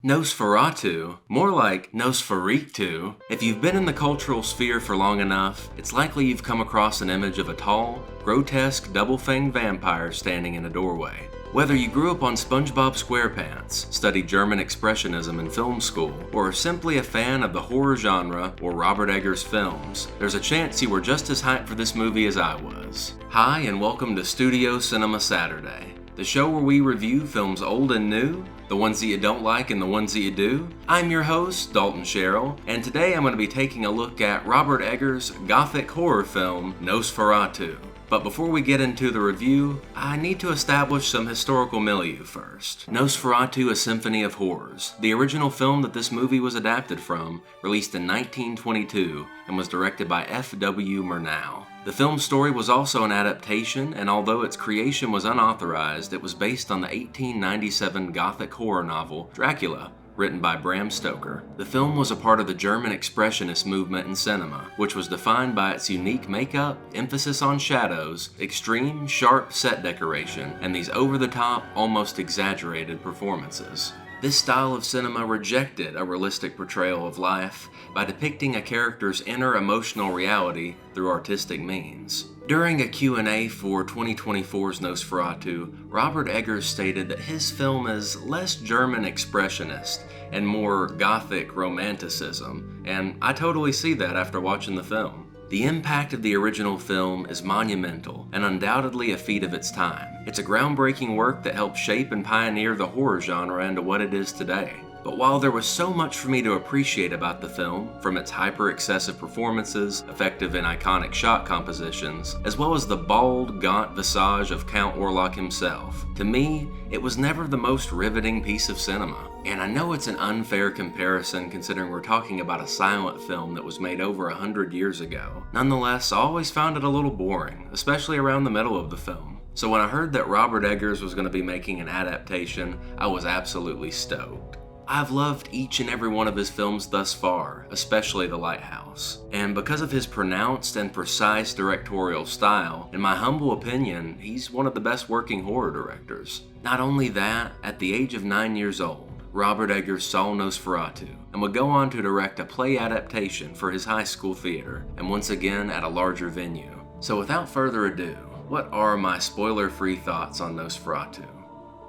Nosferatu? More like Nosferatu. If you've been in the cultural sphere for long enough, it's likely you've come across an image of a tall, grotesque, double-fanged vampire standing in a doorway. Whether you grew up on SpongeBob SquarePants, studied German Expressionism in film school, or are simply a fan of the horror genre or Robert Eggers films, there's a chance you were just as hyped for this movie as I was. Hi, and welcome to Studio Cinema Saturday, the show where we review films old and new, the ones that you don't like and the ones that you do. I'm your host, Dalton Sherrill, and today I'm going to be taking a look at Robert Eggers' gothic horror film, Nosferatu. But before we get into the review, I need to establish some historical milieu first. Nosferatu, A Symphony of Horrors, the original film that this movie was adapted from, released in 1922 and was directed by F.W. Murnau. The film's story was also an adaptation, and although its creation was unauthorized, it was based on the 1897 gothic horror novel Dracula, written by Bram Stoker. The film was a part of the German Expressionist movement in cinema, which was defined by its unique makeup, emphasis on shadows, extreme, sharp set decoration, and these over-the-top, almost exaggerated performances. This style of cinema rejected a realistic portrayal of life by depicting a character's inner emotional reality through artistic means. During a Q&A for 2024's Nosferatu, Robert Eggers stated that his film is less German expressionist and more gothic romanticism, and I totally see that after watching the film. The impact of the original film is monumental and undoubtedly a feat of its time. It's a groundbreaking work that helped shape and pioneer the horror genre into what it is today. But while there was so much for me to appreciate about the film, from its hyper-excessive performances, effective and iconic shot compositions, as well as the bald, gaunt visage of Count Orlock himself, to me, it was never the most riveting piece of cinema. And I know it's an unfair comparison considering we're talking about a silent film that was made over 100 years ago. Nonetheless, I always found it a little boring, especially around the middle of the film. So when I heard that Robert Eggers was going to be making an adaptation, I was absolutely stoked. I've loved each and every one of his films thus far, especially The Lighthouse. And because of his pronounced and precise directorial style, in my humble opinion, he's one of the best working horror directors. Not only that, at the age of 9 years old, Robert Eggers saw Nosferatu and would go on to direct a play adaptation for his high school theater, and once again at a larger venue. So without further ado, what are my spoiler-free thoughts on Nosferatu?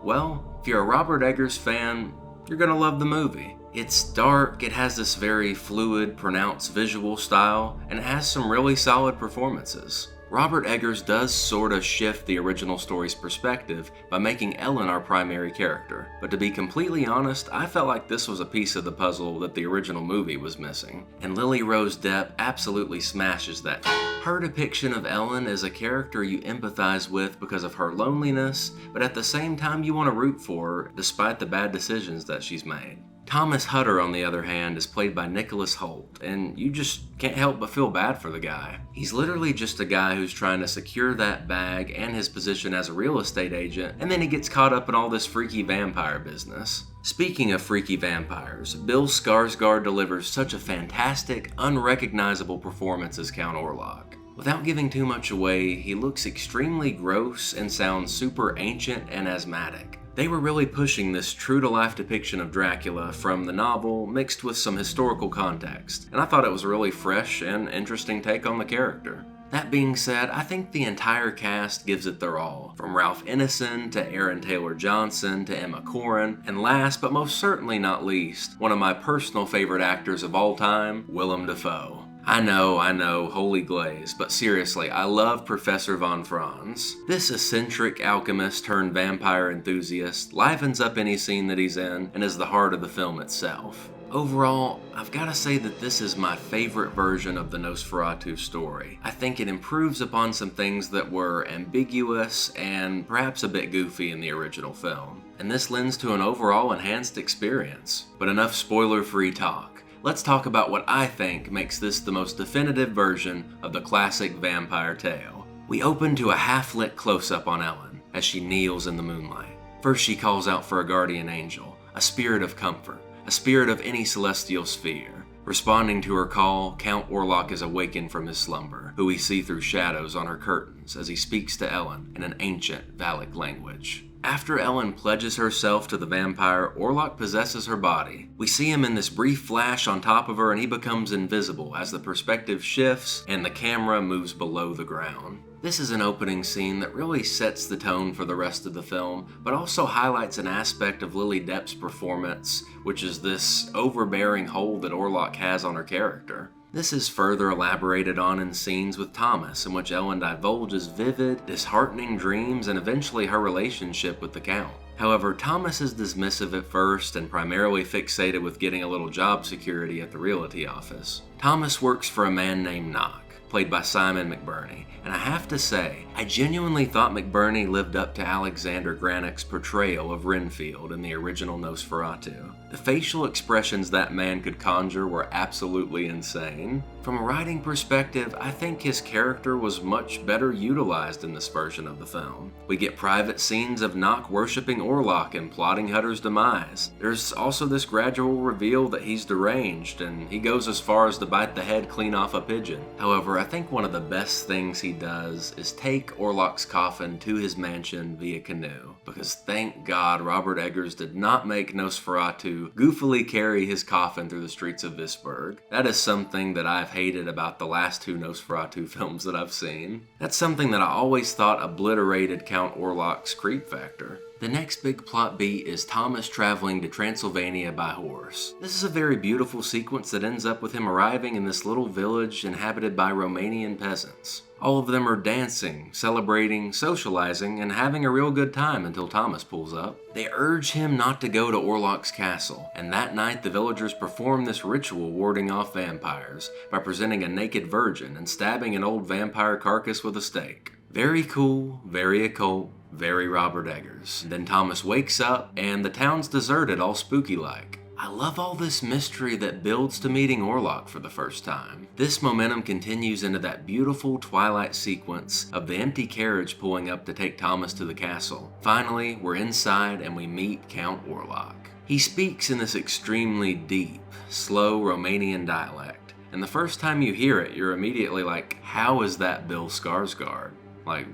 Well, if you're a Robert Eggers fan, you're gonna love the movie. It's dark, it has this very fluid, pronounced visual style, and it has some really solid performances. Robert Eggers does sorta shift the original story's perspective by making Ellen our primary character, but to be completely honest, I felt like this was a piece of the puzzle that the original movie was missing, and Lily Rose Depp absolutely smashes that. Her depiction of Ellen is a character you empathize with because of her loneliness, but at the same time you want to root for her despite the bad decisions that she's made. Thomas Hutter, on the other hand, is played by Nicholas Hoult, and you just can't help but feel bad for the guy. He's literally just a guy who's trying to secure that bag and his position as a real estate agent, and then he gets caught up in all this freaky vampire business. Speaking of freaky vampires, Bill Skarsgård delivers such a fantastic, unrecognizable performance as Count Orlock. Without giving too much away, he looks extremely gross and sounds super ancient and asthmatic. They were really pushing this true-to-life depiction of Dracula from the novel mixed with some historical context, and I thought it was a really fresh and interesting take on the character. That being said, I think the entire cast gives it their all, from Ralph Ineson to Aaron Taylor-Johnson to Emma Corrin, and last but most certainly not least, one of my personal favorite actors of all time, Willem Dafoe. I know, holy glaze, but seriously, I love Professor Von Frond. This eccentric alchemist turned vampire enthusiast livens up any scene that he's in and is the heart of the film itself. Overall, I've gotta say that this is my favorite version of the Nosferatu story. I think it improves upon some things that were ambiguous and perhaps a bit goofy in the original film, and this lends to an overall enhanced experience. But enough spoiler-free talk. Let's talk about what I think makes this the most definitive version of the classic vampire tale. We open to a half-lit close-up on Ellen as she kneels in the moonlight. First she calls out for a guardian angel, a spirit of comfort, a spirit of any celestial sphere. Responding to her call, Count Orlock is awakened from his slumber, who we see through shadows on her curtains. words as he speaks to Ellen in an ancient Valak language. After Ellen pledges herself to the vampire, Orlock possesses her body. We see him in this brief flash on top of her and he becomes invisible as the perspective shifts and the camera moves below the ground. This is an opening scene that really sets the tone for the rest of the film, but also highlights an aspect of Lily Depp's performance, which is this overbearing hold that Orlock has on her character. This is further elaborated on in scenes with Thomas, in which Ellen divulges vivid, disheartening dreams and eventually her relationship with the Count. However, Thomas is dismissive at first and primarily fixated with getting a little job security at the realty office. Thomas works for a man named Knock, played by Simon McBurney, and I have to say, I genuinely thought McBurney lived up to Alexander Granick's portrayal of Renfield in the original Nosferatu. The facial expressions that man could conjure were absolutely insane. From a writing perspective, I think his character was much better utilized in this version of the film. We get private scenes of Knock worshipping Orlock and plotting Hutter's demise. There's also this gradual reveal that he's deranged, and he goes as far as to bite the head clean off a pigeon. However, I think one of the best things he does is take Orlock's coffin to his mansion via canoe, because thank God Robert Eggers did not make Nosferatu goofily carry his coffin through the streets of Visburg. That is something that I've hated about the last two Nosferatu films that I've seen. That's something that I always thought obliterated Count Orlock's creep factor. The next big plot beat is Thomas traveling to Transylvania by horse. This is a very beautiful sequence that ends up with him arriving in this little village inhabited by Romanian peasants. All of them are dancing, celebrating, socializing, and having a real good time until Thomas pulls up. They urge him not to go to Orlock's castle, and that night the villagers perform this ritual warding off vampires by presenting a naked virgin and stabbing an old vampire carcass with a stake. Very cool, very occult, very Robert Eggers. Then Thomas wakes up, and the town's deserted, all spooky-like. I love all this mystery that builds to meeting Orlock for the first time. This momentum continues into that beautiful twilight sequence of the empty carriage pulling up to take Thomas to the castle. Finally, we're inside and we meet Count Orlock. He speaks in this extremely deep, slow Romanian dialect, and the first time you hear it, you're immediately like, how is that Bill Skarsgård? Like,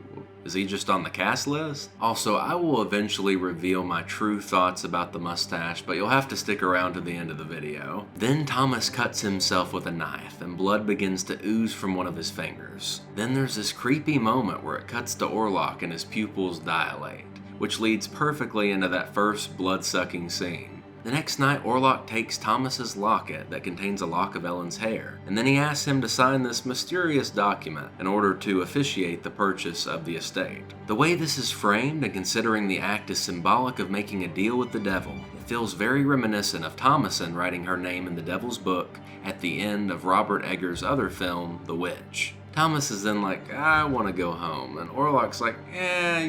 is he just on the cast list? Also, I will eventually reveal my true thoughts about the mustache, but you'll have to stick around to the end of the video. Then Thomas cuts himself with a knife, and blood begins to ooze from one of his fingers. Then there's this creepy moment where it cuts to Orlock and his pupils dilate, which leads perfectly into that first blood-sucking scene. The next night, Orlock takes Thomas's locket that contains a lock of Ellen's hair, and then he asks him to sign this mysterious document in order to officiate the purchase of the estate. The way this is framed, and considering the act is symbolic of making a deal with the devil, it feels very reminiscent of Thomasin writing her name in the Devil's Book at the end of Robert Eggers' other film, The Witch. Thomas is then like, I want to go home, and Orlock's like,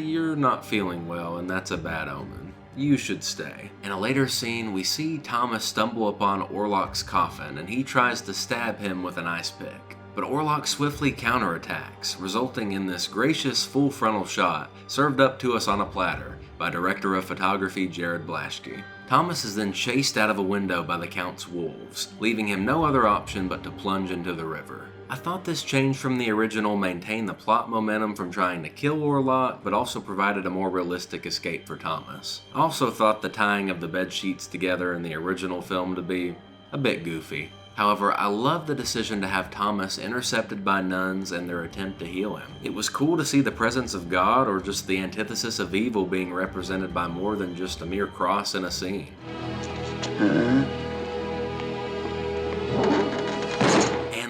you're not feeling well, and that's a bad omen. You should stay. In a later scene, we see Thomas stumble upon Orlock's coffin, and he tries to stab him with an ice pick. But Orlock swiftly counterattacks, resulting in this gracious full frontal shot served up to us on a platter by director of photography Jared Blaschke. Thomas is then chased out of a window by the Count's wolves, leaving him no other option but to plunge into the river. I thought this change from the original maintained the plot momentum from trying to kill Orlock, but also provided a more realistic escape for Thomas. I also thought the tying of the bed sheets together in the original film to be a bit goofy. However, I love the decision to have Thomas intercepted by nuns and their attempt to heal him. It was cool to see the presence of God, or just the antithesis of evil, being represented by more than just a mere cross in a scene.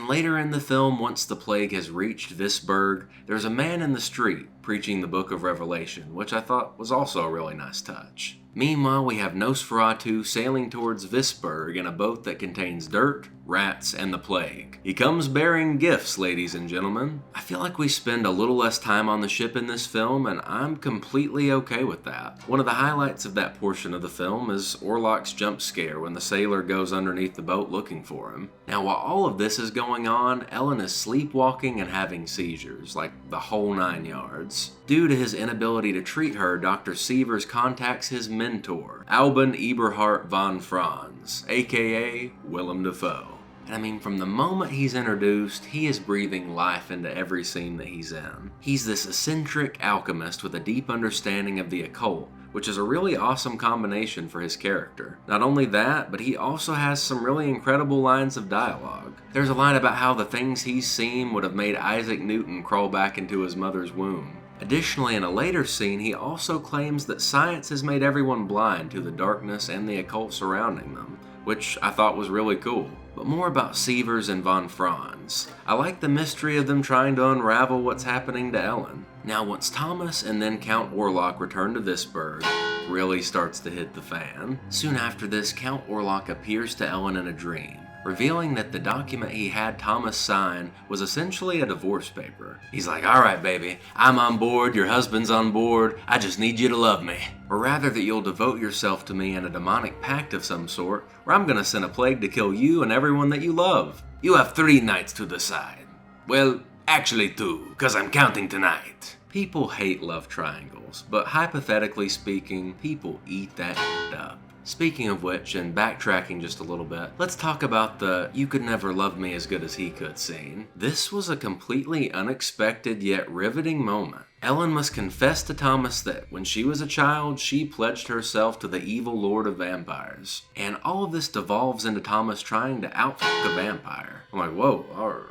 Later in the film, once the plague has reached Visburg, there's a man in the street preaching the Book of Revelation, which I thought was also a really nice touch. Meanwhile, we have Nosferatu sailing towards Visburg in a boat that contains dirt, rats, and the plague. He comes bearing gifts, ladies and gentlemen. I feel like we spend a little less time on the ship in this film, and I'm completely okay with that. One of the highlights of that portion of the film is Orlock's jump scare when the sailor goes underneath the boat looking for him. Now, while all of this is going on, Ellen is sleepwalking and having seizures, like the whole 9 yards. Due to his inability to treat her, Dr. Sievers contacts his mentor, Albin Von Frond, aka Willem Dafoe. And I mean, from the moment he's introduced, he is breathing life into every scene that he's in. He's this eccentric alchemist with a deep understanding of the occult, which is a really awesome combination for his character. Not only that, but he also has some really incredible lines of dialogue. There's a line about how the things he's seen would have made Isaac Newton crawl back into his mother's womb. Additionally, in a later scene, he also claims that science has made everyone blind to the darkness and the occult surrounding them, which I thought was really cool. But more about Sievers and Von Frond. I like the mystery of them trying to unravel what's happening to Ellen. Now, once Thomas and then Count Orlock return to this burg, really starts to hit the fan. Soon after this, Count Orlock appears to Ellen in a dream, revealing that the document he had Thomas sign was essentially a divorce paper. He's like, "Alright baby, I'm on board, your husband's on board, I just need you to love me. Or rather that you'll devote yourself to me in a demonic pact of some sort, where I'm gonna send a plague to kill you and everyone that you love. You have 3 nights to decide. Well, actually 2, cause I'm counting tonight." People hate love triangles, but hypothetically speaking, people eat that up. Speaking of which, and backtracking just a little bit, let's talk about the "you could never love me as good as he could" scene. This was a completely unexpected yet riveting moment. Ellen must confess to Thomas that when she was a child, she pledged herself to the evil lord of vampires. And all of this devolves into Thomas trying to outfuck a vampire. I'm like, whoa,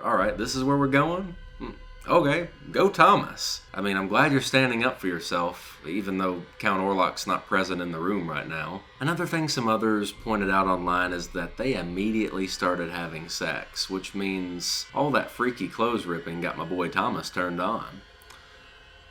alright, this is where we're going? Okay, go Thomas. I mean, I'm glad you're standing up for yourself, even though Count Orlock's not present in the room right now. Another thing some others pointed out online is that they immediately started having sex, which means all that freaky clothes ripping got my boy Thomas turned on.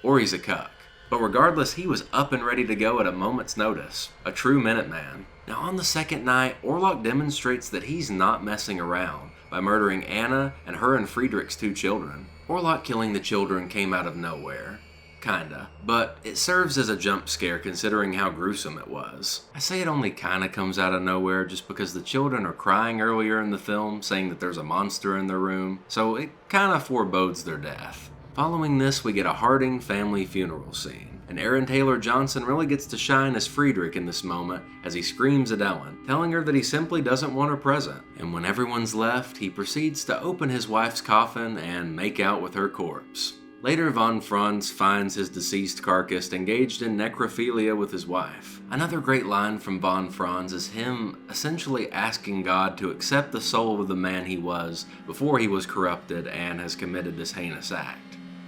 Or he's a cuck. But regardless, he was up and ready to go at a moment's notice. A true Minuteman. Now on the second night, Orlock demonstrates that he's not messing around by murdering Anna and her and Friedrich's 2 children. Orlock killing the children came out of nowhere. Kinda. But it serves as a jump scare considering how gruesome it was. I say it only kinda comes out of nowhere just because the children are crying earlier in the film, saying that there's a monster in their room, so it kinda forebodes their death. Following this, we get a Harding family funeral scene, and Aaron Taylor Johnson really gets to shine as Friedrich in this moment as he screams at Ellen, telling her that he simply doesn't want her present. And when everyone's left, he proceeds to open his wife's coffin and make out with her corpse. Later, Von Frond finds his deceased carcass engaged in necrophilia with his wife. Another great line from Von Frond is him essentially asking God to accept the soul of the man he was before he was corrupted and has committed this heinous act.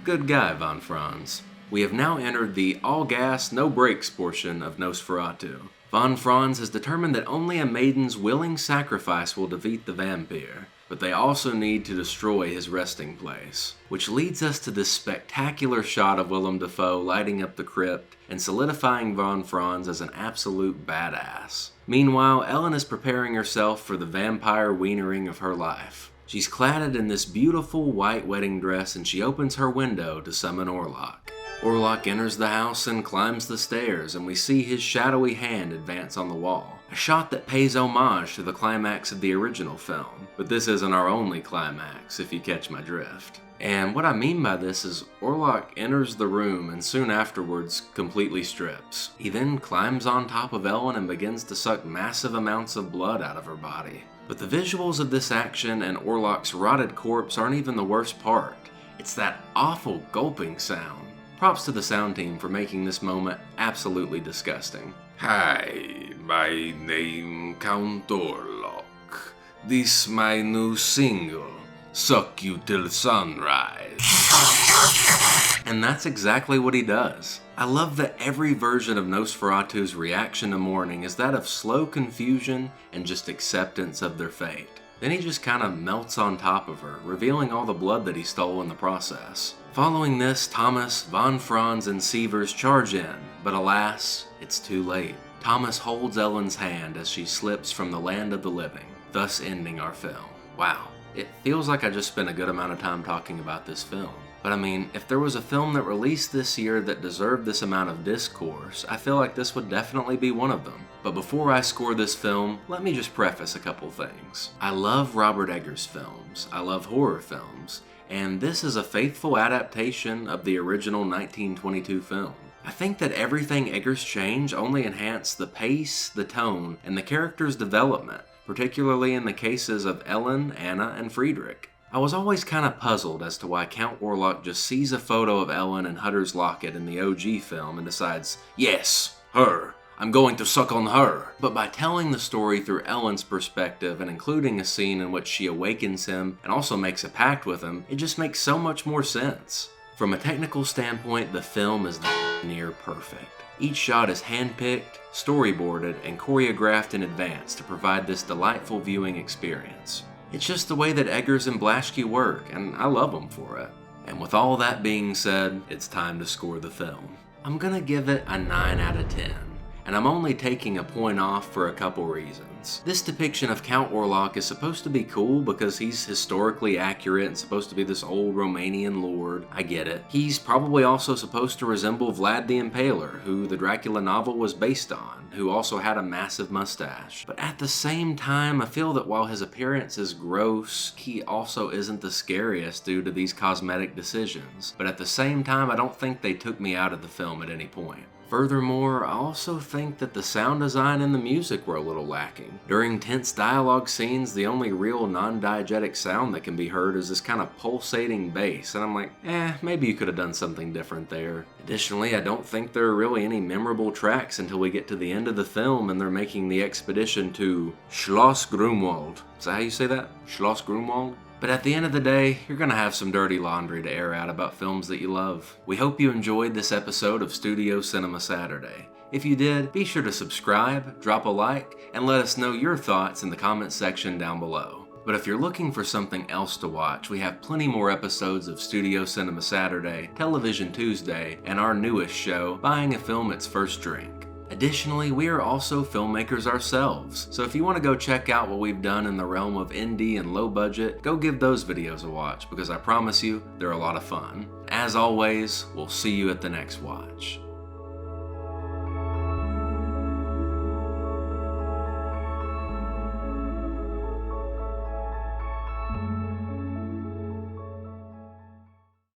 Good guy, Von Frond. We have now entered the all gas, no brakes portion of Nosferatu. Von Frond has determined that only a maiden's willing sacrifice will defeat the vampire, but they also need to destroy his resting place. Which leads us to this spectacular shot of Willem Dafoe lighting up the crypt and solidifying Von Frond as an absolute badass. Meanwhile, Ellen is preparing herself for the vampire wienering of her life. She's clad in this beautiful white wedding dress and she opens her window to summon Orlock. Orlock enters the house and climbs the stairs, and we see his shadowy hand advance on the wall. A shot that pays homage to the climax of the original film, but this isn't our only climax, if you catch my drift. And what I mean by this is Orlock enters the room and soon afterwards completely strips. He then climbs on top of Ellen and begins to suck massive amounts of blood out of her body. But the visuals of this action and Orlock's rotted corpse aren't even the worst part. It's that awful gulping sound. Props to the sound team for making this moment absolutely disgusting. Hi, my name Count Orlock. This my new single, Suck You Till Sunrise. And that's exactly what he does. I love that every version of Nosferatu's reaction to mourning is that of slow confusion and just acceptance of their fate. Then he just kind of melts on top of her, revealing all the blood that he stole in the process. Following this, Thomas, Von Frond, and Sievers charge in, but alas, it's too late. Thomas holds Ellen's hand as she slips from the land of the living, thus ending our film. Wow, it feels like I just spent a good amount of time talking about this film. But I mean, if there was a film that released this year that deserved this amount of discourse, I feel like this would definitely be one of them. But before I score this film, let me just preface a couple things. I love Robert Eggers films, I love horror films, and this is a faithful adaptation of the original 1922 film. I think that everything Edgars changed only enhanced the pace, the tone, and the character's development, particularly in the cases of Ellen, Anna, and Friedrich. I was always kind of puzzled as to why Count Warlock just sees a photo of Ellen and Hutter's locket in the OG film and decides, yes, her. I'm going to suck on her. But by telling the story through Ellen's perspective and including a scene in which she awakens him and also makes a pact with him, it just makes so much more sense. From a technical standpoint, the film is near perfect. Each shot is handpicked, storyboarded, and choreographed in advance to provide this delightful viewing experience. It's just the way that Edgars and Blaschke work, and I love them for it. And with all that being said, it's time to score the film. I'm gonna give it a 9 out of 10. And I'm only taking a point off for a couple reasons. This depiction of Count Orlock is supposed to be cool because he's historically accurate and supposed to be this old Romanian lord. I get it. He's probably also supposed to resemble Vlad the Impaler, who the Dracula novel was based on, who also had a massive mustache. But at the same time, I feel that while his appearance is gross, he also isn't the scariest due to these cosmetic decisions. But at the same time, I don't think they took me out of the film at any point. Furthermore, I also think that the sound design and the music were a little lacking. During tense dialogue scenes, the only real non-diegetic sound that can be heard is this kind of pulsating bass, and I'm like, maybe you could have done something different there. Additionally, I don't think there are really any memorable tracks until we get to the end of the film and they're making the expedition to Schloss Grunwald. Is that how you say that? Schloss Grunwald? But at the end of the day, you're gonna have some dirty laundry to air out about films that you love. We hope you enjoyed this episode of Studio Cinema Saturday. If you did, be sure to subscribe, drop a like, and let us know your thoughts in the comments section down below. But if you're looking for something else to watch, we have plenty more episodes of Studio Cinema Saturday, Television Tuesday, and our newest show, Buying a Film Its First Drink. Additionally, we are also filmmakers ourselves, so if you want to go check out what we've done in the realm of indie and low budget, go give those videos a watch because I promise you, they're a lot of fun. As always, we'll see you at the next watch.